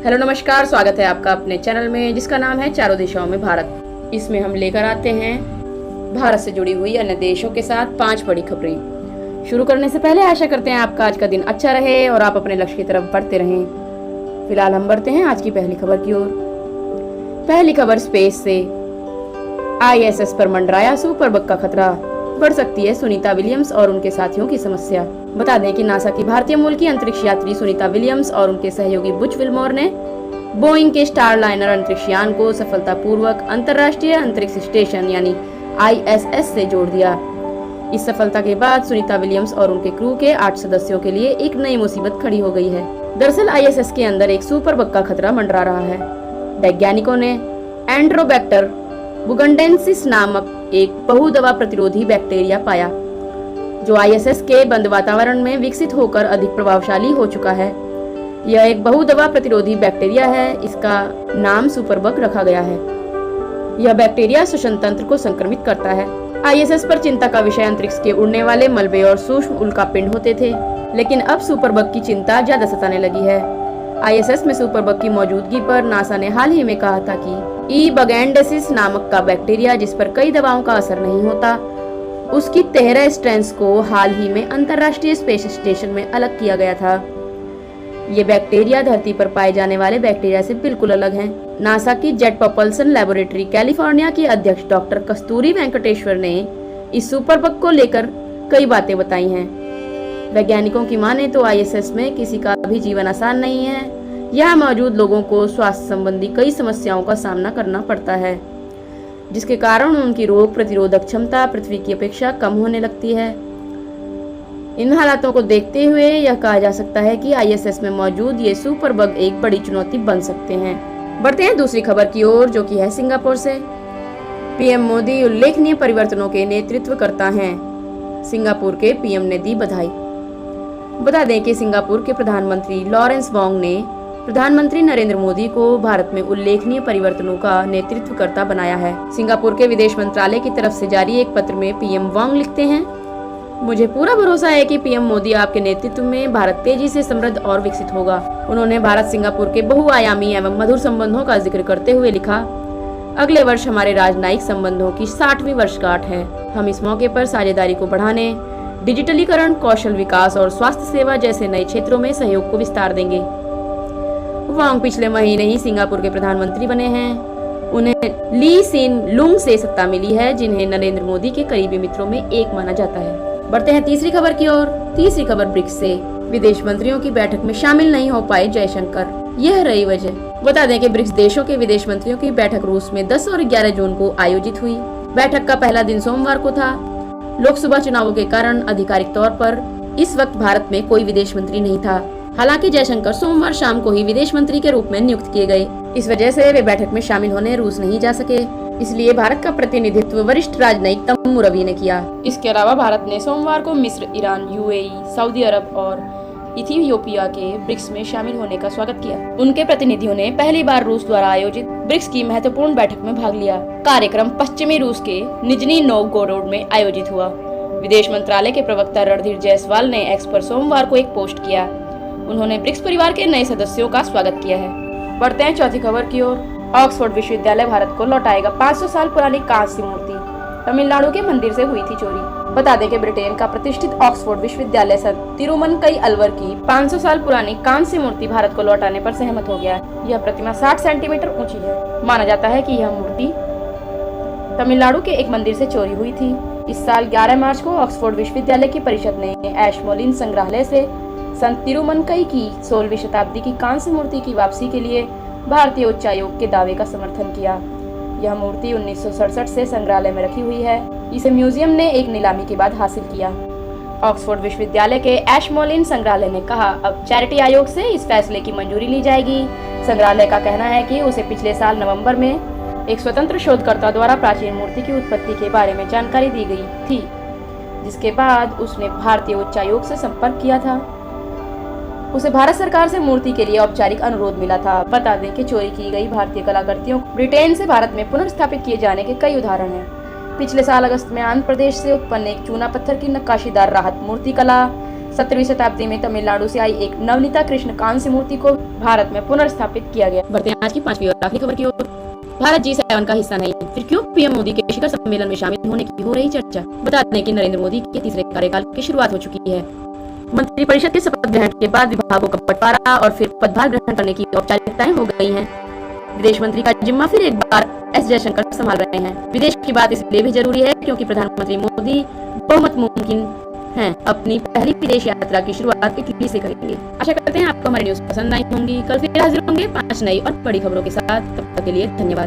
Hello नमस्कार, स्वागत है आपका अपने चैनल में जिसका नाम है चारों दिशाओं में भारत। इसमें हम लेकर आते हैं भारत से जुड़ी हुई अन्य देशों के साथ 5 बड़ी खबरें। शुरू करने से पहले आशा करते हैं आपका आज का दिन अच्छा रहे और आप अपने लक्ष्य की तरफ बढ़ते रहें। फिलहाल हम बढ़ते हैं आज की पहली खबर की ओर। पहली खबर स्पेस से। ISS पर मंडराया सुपर बग का खतरा, बढ़ सकती है सुनीता विलियम्स और उनके साथियों की समस्या। बता दें कि नासा की भारतीय मूल की अंतरिक्ष यात्री सुनीता विलियम्स और उनके सहयोगी बुच विल्मोर ने बोइंग के स्टारलाइनर अंतरिक्ष यान को सफलतापूर्वक अंतर्राष्ट्रीय अंतरिक्ष स्टेशन यानी ISS से जोड़ दिया। इस सफलता के बाद सुनीता विलियम्स और उनके क्रू के 8 सदस्यों के लिए एक नई मुसीबत खड़ी हो गई है। दरअसल ISS के अंदर एक सुपर बग का खतरा मंडरा रहा है। वैज्ञानिकों ने एंड्रोबैक्टर बुगंडेंसिस नामक एक बहुदवा प्रतिरोधी बैक्टीरिया पाया, जो ISS के बंद वातावरण में विकसित होकर अधिक प्रभावशाली हो चुका है। यह एक बहुदवा प्रतिरोधी बैक्टीरिया है। इसका नाम सुपरबग रखा गया है। यह बैक्टीरिया श्वसन तंत्र को संक्रमित करता है। ISS पर चिंता का विषय अंतरिक्ष के उड़ने वाले मलबे और सूक्ष्म उल्कापिंड होते थे, लेकिन अब सुपरबग की चिंता ज्यादा सताने लगी है। ISS में सुपरबग की मौजूदगी पर नासा ने हाल ही में कहा था कि ई बगैंडेसिस नामक का बैक्टीरिया, जिस पर कई दवाओं का असर नहीं होता, उसकी 13 स्ट्रेन्स को हाल ही में अंतर्राष्ट्रीय स्पेस स्टेशन में अलग किया गया था। ये बैक्टीरिया धरती पर पाए जाने वाले बैक्टीरिया से बिल्कुल अलग हैं। नासा की जेट प्रोपल्सन लैबोरेटरी कैलिफोर्निया की अध्यक्ष डॉक्टर कस्तूरी वेंकटेश्वर ने इस सुपरबग को लेकर कई बातें बताई हैं। वैज्ञानिकों की माने तो ISS में किसी का भी जीवन आसान नहीं है। यहाँ मौजूद लोगों को स्वास्थ्य संबंधी कई समस्याओं का सामना करना पड़ता है, जिसके कारण उनकी रोग प्रतिरोधक क्षमता पृथ्वी की अपेक्षा कम होने लगती है। इन हालातों को देखते हुए यह कहा जा सकता है कि ISS में मौजूद ये सुपर बग एक बड़ी चुनौती बन सकते हैं। बढ़ते हैं दूसरी खबर की ओर, जो कि है सिंगापुर से। PM मोदी उल्लेखनीय परिवर्तनों के नेतृत्व करता है, सिंगापुर के PM ने दी बधाई। बता दें कि सिंगापुर के प्रधानमंत्री लॉरेंस वोंग ने प्रधानमंत्री नरेंद्र मोदी को भारत में उल्लेखनीय परिवर्तनों का नेतृत्व करता बनाया है। सिंगापुर के विदेश मंत्रालय की तरफ से जारी एक पत्र में PM वोंग लिखते हैं, मुझे पूरा भरोसा है कि PM मोदी आपके नेतृत्व में भारत तेजी से समृद्ध और विकसित होगा। उन्होंने भारत सिंगापुर के बहुआयामी एवं मधुर संबंधों का जिक्र करते हुए लिखा, अगले वर्ष हमारे राजनयिक संबंधों की 60वीं वर्षगांठ है। हम इस मौके पर साझेदारी को बढ़ाने, डिजिटलीकरण, कौशल विकास और स्वास्थ्य सेवा जैसे नए क्षेत्रों में सहयोग को विस्तार देंगे। वांग पिछले महीने ही सिंगापुर के प्रधानमंत्री बने हैं। उन्हें ली सिन लुंग से सत्ता मिली है, जिन्हें नरेंद्र मोदी के करीबी मित्रों में एक माना जाता है। बढ़ते हैं तीसरी खबर की ओर। तीसरी खबर ब्रिक्स से। विदेश मंत्रियों की बैठक में शामिल नहीं हो पाए जयशंकर, यह रही वजह। बता दें कि ब्रिक्स देशों के विदेश मंत्रियों की बैठक रूस में 10 और 11 जून को आयोजित हुई। बैठक का पहला दिन सोमवार को था। लोकसभा चुनावों के कारण आधिकारिक तौर पर इस वक्त भारत में कोई विदेश मंत्री नहीं था। हालांकि जयशंकर सोमवार शाम को ही विदेश मंत्री के रूप में नियुक्त किए गए। इस वजह से वे बैठक में शामिल होने रूस नहीं जा सके। इसलिए भारत का प्रतिनिधित्व वरिष्ठ राजनयिक तम्मू रवि ने किया। इसके अलावा भारत ने सोमवार को मिस्र, ईरान, UAE, सऊदी अरब और इथियोपिया के ब्रिक्स में शामिल होने का स्वागत किया। उनके प्रतिनिधियों ने पहली बार रूस द्वारा आयोजित ब्रिक्स की महत्वपूर्ण बैठक में भाग लिया। कार्यक्रम पश्चिमी रूस के निजनी नोवगोरोड में आयोजित हुआ। विदेश मंत्रालय के प्रवक्ता रणधीर जायसवाल ने एक्स पर सोमवार को एक पोस्ट किया। उन्होंने ब्रिक्स परिवार के नए सदस्यों का स्वागत किया है। बढ़ते हैं चौथी खबर की ओर। ऑक्सफोर्ड विश्वविद्यालय भारत को लौटाएगा 500 साल पुरानी कांस्य मूर्ति, तमिलनाडु के मंदिर से हुई थी चोरी। बता दें कि ब्रिटेन का प्रतिष्ठित ऑक्सफोर्ड विश्वविद्यालय संत तिरुमनकई अलवर की 500 साल पुरानी कांस्य मूर्ति भारत को लौटाने पर सहमत हो गया है। यह प्रतिमा 60 सेंटीमीटर ऊंची है। माना जाता है कि यह मूर्ति तमिलनाडु के एक मंदिर से चोरी हुई थी। इस साल 11 मार्च को ऑक्सफोर्ड विश्वविद्यालय की परिषद ने एशमोलिन संग्रहालय से संत तिरुमनकई की 16वीं शताब्दी की कांस्य मूर्ति की वापसी के लिए भारतीय उच्चायोग के दावे का समर्थन किया। यह मूर्ति 1967 से संग्रहालय में रखी हुई है। इसे म्यूजियम ने एक नीलामी के बाद हासिल किया। ऑक्सफोर्ड विश्वविद्यालय के एशमोलिन संग्रहालय ने कहा, अब चैरिटी आयोग से इस फैसले की मंजूरी ली जाएगी। संग्रहालय का कहना है कि उसे पिछले साल नवंबर में एक स्वतंत्र शोधकर्ता द्वारा प्राचीन मूर्ति की उत्पत्ति के बारे में जानकारी दी गई थी, जिसके बाद उसने भारतीय उच्चायोग से संपर्क किया था। उसे भारत सरकार से मूर्ति के लिए औपचारिक अनुरोध मिला था। बता दें कि चोरी की गई भारतीय कलाकृतियों को ब्रिटेन से भारत में पुनर्स्थापित किए जाने के कई उदाहरण हैं। पिछले साल अगस्त में आंध्र प्रदेश से उत्पन्न एक चूना पत्थर की नक्काशीदार राहत मूर्ति कला 17वीं शताब्दी में तमिलनाडु से आई एक नवनीता कृष्ण कांस्य मूर्ति को भारत में पुनर्स्थापित किया गया। बढ़ते हैं आज की 5वीं और आखिरी खबर की ओर। भारत G7 का हिस्सा नहीं, फिर क्यों पीएम मोदी के शिखर सम्मेलन में शामिल होने की हो रही चर्चा। बता दें कि नरेंद्र मोदी के तीसरे कार्यकाल की शुरुआत हो चुकी है। मंत्रिपरिषद के शपथ ग्रहण के बाद विभागों का बंटवारा और फिर पदभार ग्रहण करने की औपचारिकताएं हो गई हैं। विदेश मंत्री का जिम्मा फिर एक बार एस जयशंकर संभाल रहे हैं। विदेश की बात इसलिए भी जरूरी है क्योंकि प्रधानमंत्री मोदी बहुमत मुमकिन है अपनी पहली विदेश यात्रा की शुरुआत इटली से करेंगे। आशा करते हैं आपको हमारी न्यूज पसंद आई होंगी। कल फिर हाजिर होंगे 5 नई और बड़ी खबरों के साथ। तब तक के लिए धन्यवाद।